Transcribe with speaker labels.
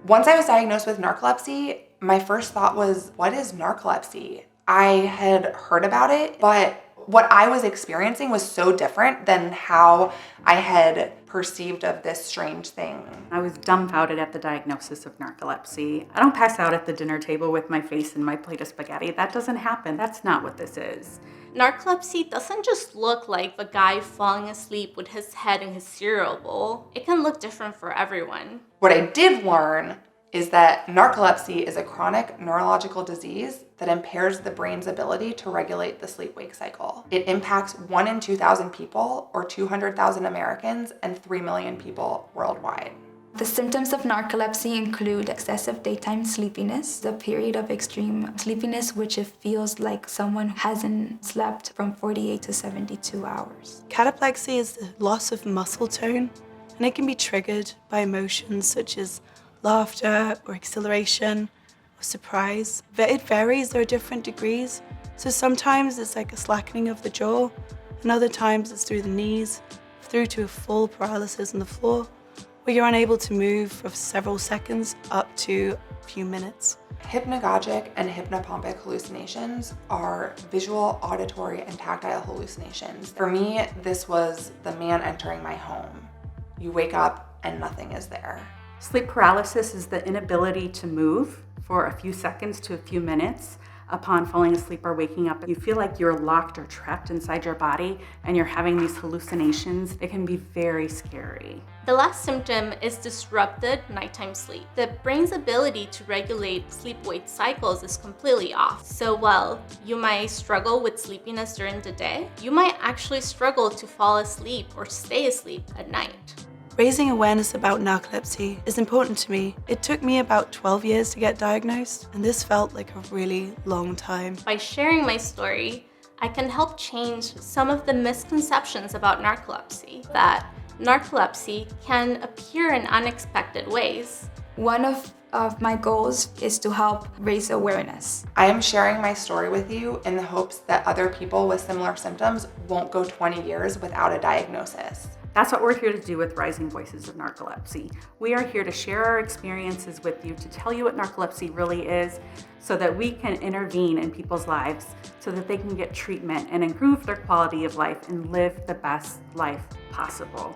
Speaker 1: Once I was diagnosed with narcolepsy, my first thought was, what is narcolepsy? I had heard about it, but what I was experiencing was so different than how I had perceived of this strange thing.
Speaker 2: I was dumbfounded at the diagnosis of narcolepsy. I don't pass out at the dinner table with my face in my plate of spaghetti. That doesn't happen. That's not what this is.
Speaker 3: Narcolepsy doesn't just look like a guy falling asleep with his head in his cereal bowl. It can look different for everyone.
Speaker 1: What I did learn is that narcolepsy is a chronic neurological disease that impairs the brain's ability to regulate the sleep-wake cycle. It impacts 1 in 2,000 people, or 200,000 Americans, and 3 million people worldwide.
Speaker 4: The symptoms of narcolepsy include excessive daytime sleepiness, the period of extreme sleepiness, which it feels like someone hasn't slept from 48 to 72 hours.
Speaker 5: Cataplexy is the loss of muscle tone, and it can be triggered by emotions such as laughter or exhilaration or surprise. It varies, there are different degrees. So sometimes it's like a slackening of the jaw, and other times it's through the knees, through to a full paralysis on the floor, where you're unable to move for several seconds up to a few minutes.
Speaker 1: Hypnagogic and hypnopompic hallucinations are visual, auditory, and tactile hallucinations. For me, this was the man entering my home. You wake up and nothing is there.
Speaker 2: Sleep paralysis is the inability to move for a few seconds to a few minutes upon falling asleep or waking up. You feel like you're locked or trapped inside your body and you're having these hallucinations. It can be very scary.
Speaker 3: The last symptom is disrupted nighttime sleep. The brain's ability to regulate sleep-wake cycles is completely off. So while you might struggle with sleepiness during the day, you might actually struggle to fall asleep or stay asleep at night.
Speaker 5: Raising awareness about narcolepsy is important to me. It took me about 12 years to get diagnosed, and this felt like a really long time.
Speaker 3: By sharing my story, I can help change some of the misconceptions about narcolepsy, that narcolepsy can appear in unexpected ways.
Speaker 4: One of my goals is to help raise awareness.
Speaker 1: I am sharing my story with you in the hopes that other people with similar symptoms won't go 20 years without a diagnosis.
Speaker 2: That's what we're here to do with Rising Voices of Narcolepsy. We are here to share our experiences with you, to tell you what narcolepsy really is, so that we can intervene in people's lives so that they can get treatment and improve their quality of life and live the best life possible.